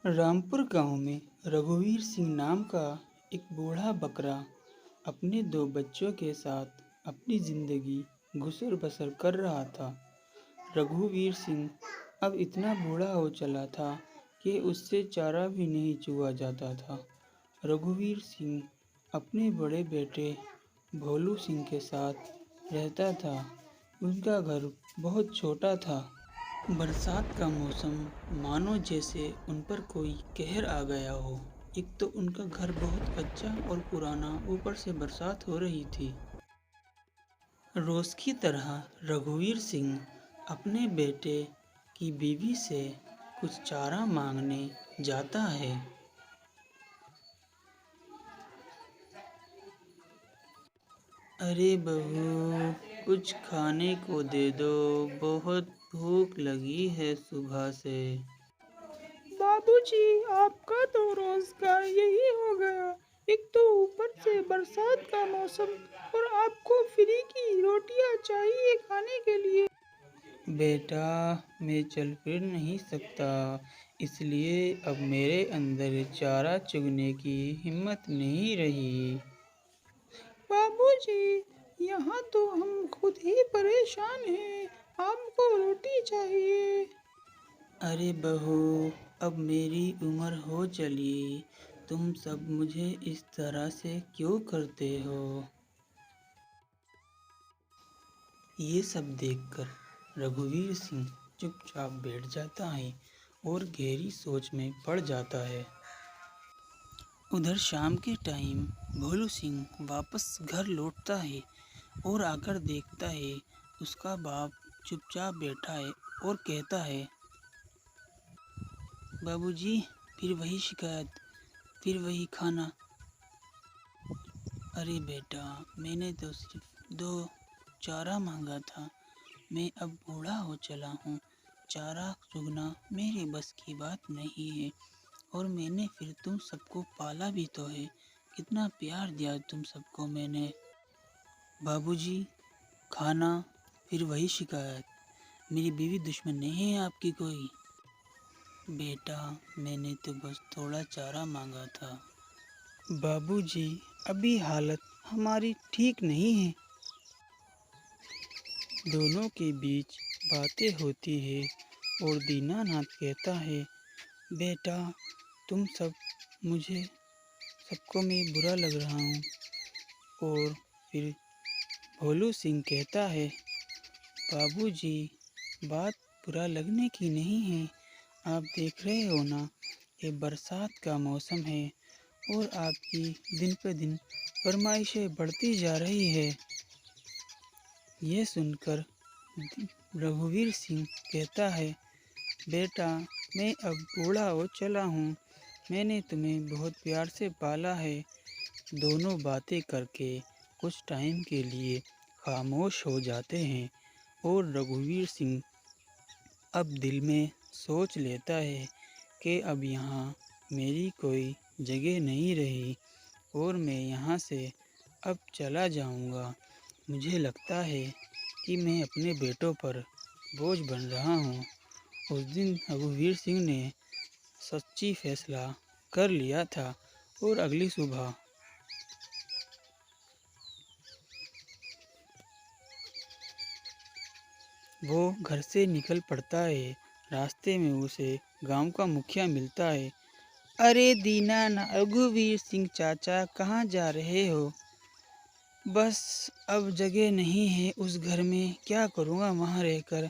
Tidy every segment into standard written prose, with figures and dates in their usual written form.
रामपुर गांव में रघुवीर सिंह नाम का एक बूढ़ा बकरा अपने दो बच्चों के साथ अपनी जिंदगी गुजर बसर कर रहा था। रघुवीर सिंह अब इतना बूढ़ा हो चला था कि उससे चारा भी नहीं चुआ जाता था। रघुवीर सिंह अपने बड़े बेटे भोलू सिंह के साथ रहता था। उनका घर बहुत छोटा था। बरसात का मौसम मानो जैसे उन पर कोई कहर आ गया हो। एक तो उनका घर बहुत अच्छा और पुराना, ऊपर से बरसात हो रही थी। रोज की तरह रघुवीर सिंह अपने बेटे की बीवी से कुछ चारा मांगने जाता है। अरे बहू, कुछ खाने को दे दो, बहुत भूख लगी है सुबह से। बाबूजी, आपका तो रोज का यही हो गया। एक तो ऊपर से बरसात का मौसम और आपको फ्री की रोटियां चाहिए खाने के लिए। बेटा, मैं चल फिर नहीं सकता, इसलिए अब मेरे अंदर चारा चुगने की हिम्मत नहीं रही। बाबूजी, यहाँ तो हम खुद ही परेशान हैं। आपको रोटी चाहिए। अरे बहू, अब मेरी उम्र हो चली, तुम सब मुझे इस तरह से क्यों करते हो? ये सब देखकर रघुवीर सिंह चुपचाप बैठ जाता है और गहरी सोच में पड़ जाता है। उधर शाम के टाइम भोलू सिंह वापस घर लौटता है और आकर देखता है उसका बाप चुपचाप बैठा है और कहता है, बाबूजी, फिर वही शिकायत, फिर वही खाना। अरे बेटा, मैंने तो सिर्फ दो चारा मांगा था। मैं अब बूढ़ा हो चला हूँ, चारा चुगना मेरे बस की बात नहीं है। और मैंने फिर तुम सबको पाला भी तो है, कितना प्यार दिया तुम सबको मैंने। बाबूजी, खाना, फिर वही शिकायत, मेरी बीवी दुश्मन नहीं है आपकी कोई। बेटा, मैंने तो बस थोड़ा चारा मांगा था। बाबूजी, अभी हालत हमारी ठीक नहीं है। दोनों के बीच बातें होती है और दीनानाथ कहता है, बेटा, तुम सब मुझे सबको मैं बुरा लग रहा हूँ। और फिर भोलू सिंह कहता है, बाबूजी, बात बुरा लगने की नहीं है। आप देख रहे हो ना, ये बरसात का मौसम है और आपकी दिन पे दिन फरमाइशें बढ़ती जा रही है। ये सुनकर रघुवीर सिंह कहता है, बेटा, मैं अब बूढ़ा हो चला हूँ, मैंने तुम्हें बहुत प्यार से पाला है। दोनों बातें करके कुछ टाइम के लिए खामोश हो जाते हैं और रघुवीर सिंह अब दिल में सोच लेता है कि अब यहाँ मेरी कोई जगह नहीं रही और मैं यहाँ से अब चला जाऊँगा। मुझे लगता है कि मैं अपने बेटों पर बोझ बन रहा हूँ। उस दिन रघुवीर सिंह ने सच्ची फैसला कर लिया था और अगली सुबह वो घर से निकल पड़ता है। रास्ते में उसे गांव का मुखिया मिलता है। अरे दीनानाथ, रघुवीर सिंह चाचा, कहाँ जा रहे हो? बस अब जगह नहीं है उस घर में, क्या करूँगा वहाँ रहकर।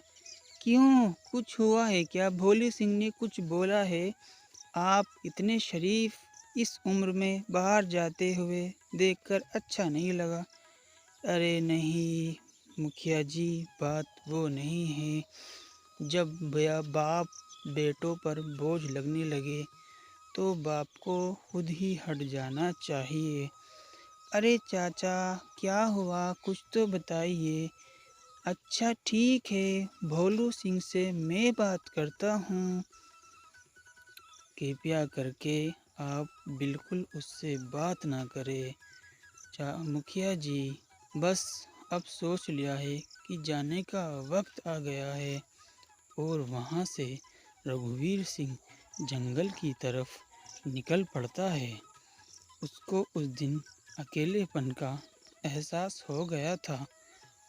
क्यों, कुछ हुआ है क्या? भोले सिंह ने कुछ बोला है? आप इतने शरीफ इस उम्र में बाहर जाते हुए देखकर अच्छा नहीं लगा। अरे नहीं मुखिया जी, बात वो नहीं है। जब बाप बेटों पर बोझ लगने लगे तो बाप को खुद ही हट जाना चाहिए। अरे चाचा, क्या हुआ, कुछ तो बताइए। अच्छा ठीक है, भोलू सिंह से मैं बात करता हूँ। कृपया करके आप बिल्कुल उससे बात ना करें। मुखिया जी, बस अब सोच लिया है कि जाने का वक्त आ गया है। और वहाँ से रघुवीर सिंह जंगल की तरफ निकल पड़ता है। उसको उस दिन अकेलेपन का एहसास हो गया था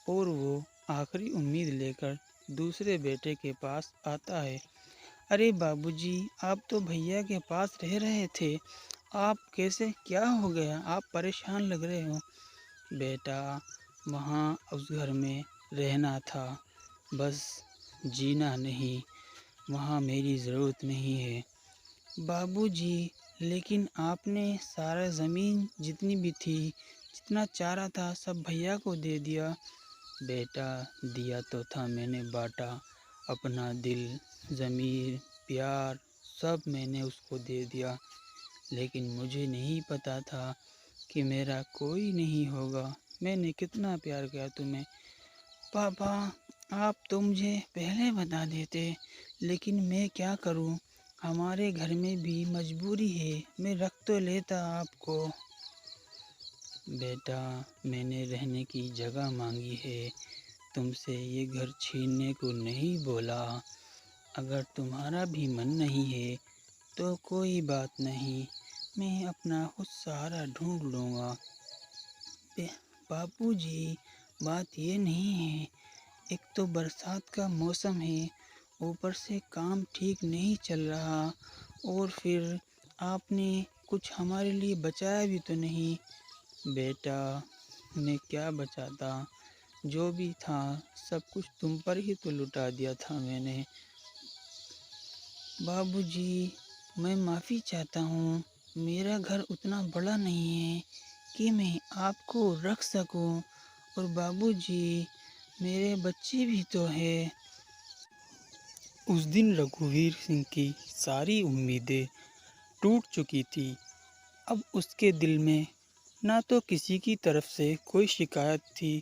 और वो आखिरी उम्मीद लेकर दूसरे बेटे के पास आता है। अरे बाबूजी, आप तो भैया के पास रह रहे थे, आप कैसे, क्या हो गया, आप परेशान लग रहे हो। बेटा, वहाँ उस घर में रहना था, बस जीना नहीं, वहाँ मेरी ज़रूरत नहीं है। बाबूजी, लेकिन आपने सारा ज़मीन जितनी भी थी, जितना चारा था, सब भैया को दे दिया। बेटा, दिया तो था, मैंने बाँटा, अपना दिल, ज़मीर, प्यार सब मैंने उसको दे दिया, लेकिन मुझे नहीं पता था कि मेरा कोई नहीं होगा। मैंने कितना प्यार किया तुम्हें। पापा, आप तो मुझे पहले बता देते, लेकिन मैं क्या करूं, हमारे घर में भी मजबूरी है, मैं रख तो लेता आपको। बेटा, मैंने रहने की जगह मांगी है, तुमसे ये घर छीनने को नहीं बोला। अगर तुम्हारा भी मन नहीं है तो कोई बात नहीं, मैं अपना खुद सहारा ढूंढ लूँगा। बापूजी, बात ये नहीं है, एक तो बरसात का मौसम है, ऊपर से काम ठीक नहीं चल रहा, और फिर आपने कुछ हमारे लिए बचाया भी तो नहीं। बेटा, मैं क्या बचाता, जो भी था सब कुछ तुम पर ही तो लुटा दिया था मैंने। बाबूजी, मैं माफ़ी चाहता हूँ, मेरा घर उतना बड़ा नहीं है कि मैं आपको रख सकूँ, और बाबूजी, मेरे बच्चे भी तो हैं। उस दिन रघुवीर सिंह की सारी उम्मीदें टूट चुकी थी। अब उसके दिल में ना तो किसी की तरफ से कोई शिकायत थी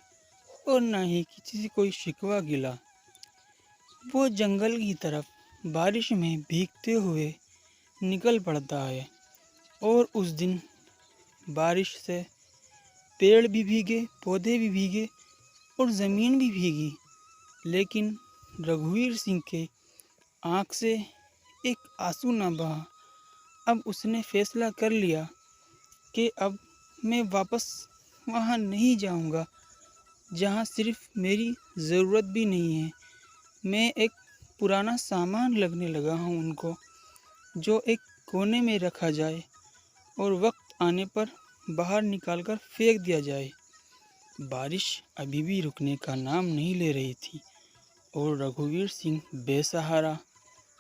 और ना ही किसी से कोई शिकवा गिला। वो जंगल की तरफ बारिश में भीगते हुए निकल पड़ता है, और उस दिन बारिश से पेड़ भी भीगे, पौधे भी भीगे और ज़मीन भी भीगी, लेकिन रघुवीर सिंह के आँख से एक आंसू न बहा। अब उसने फैसला कर लिया कि अब मैं वापस वहाँ नहीं जाऊँगा जहाँ सिर्फ मेरी ज़रूरत भी नहीं है। मैं एक पुराना सामान लगने लगा हूँ उनको, जो एक कोने में रखा जाए और वक्त आने पर बाहर निकालकर फेंक दिया जाए। बारिश अभी भी रुकने का नाम नहीं ले रही थी और रघुवीर सिंह बेसहारा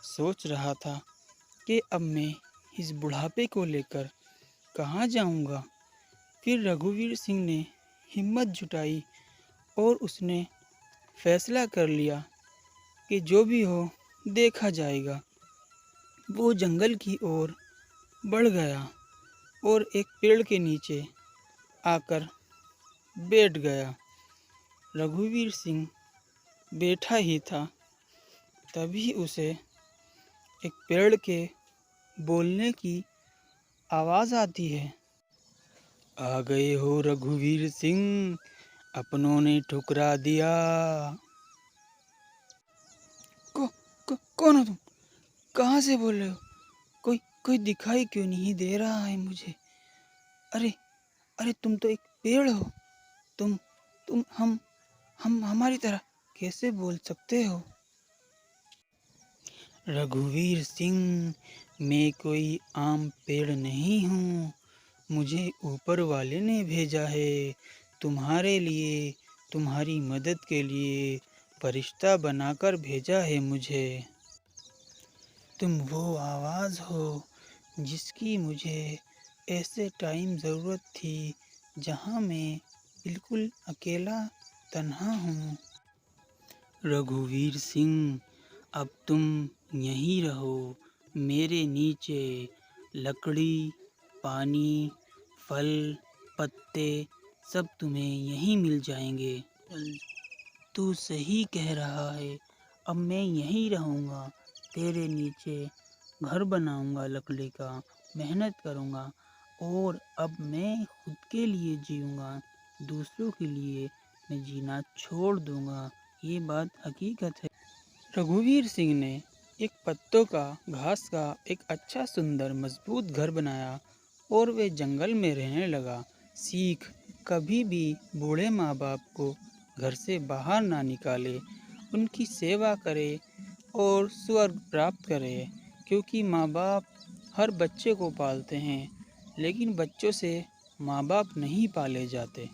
सोच रहा था कि अब मैं इस बुढ़ापे को लेकर कहाँ जाऊँगा। फिर रघुवीर सिंह ने हिम्मत जुटाई और उसने फैसला कर लिया कि जो भी हो देखा जाएगा। वो जंगल की ओर बढ़ गया और एक पेड़ के नीचे आकर बैठ गया। रघुवीर सिंह बैठा ही था, तभी उसे एक पेड़ के बोलने की आवाज़ आती है। आ गए हो रघुवीर सिंह, अपनों ने ठुकरा दिया। कौन हो तुम, कहाँ से बोल रहे हो, कोई कोई दिखाई क्यों नहीं दे रहा है मुझे। अरे अरे, तुम तो एक पेड़ हो, तुम हम हमारी तरह कैसे बोल सकते हो। रघुवीर सिंह, मैं कोई आम पेड़ नहीं हूँ, मुझे ऊपर वाले ने भेजा है तुम्हारे लिए, तुम्हारी मदद के लिए फरिश्ता बनाकर भेजा है मुझे। तुम वो आवाज़ हो जिसकी मुझे ऐसे टाइम ज़रूरत थी जहाँ मैं बिल्कुल अकेला तन्हा हूँ। रघुवीर सिंह, अब तुम यहीं रहो, मेरे नीचे लकड़ी, पानी, फल, पत्ते सब तुम्हें यहीं मिल जाएंगे। तू सही कह रहा है, अब मैं यहीं रहूँगा, तेरे नीचे घर बनाऊँगा लकड़ी का, मेहनत करूँगा, और अब मैं खुद के लिए जीऊँगा, दूसरों के लिए मैं जीना छोड़ दूँगा। ये बात हकीकत है। रघुवीर सिंह ने एक पत्तों का घास का एक अच्छा सुंदर मजबूत घर बनाया और वे जंगल में रहने लगा। सीख, कभी भी बूढ़े माँ बाप को घर से बाहर ना निकाले, उनकी सेवा करे और स्वर्ग प्राप्त करे, क्योंकि माँ बाप हर बच्चे को पालते हैं, लेकिन बच्चों से माँ बाप नहीं पाले जाते।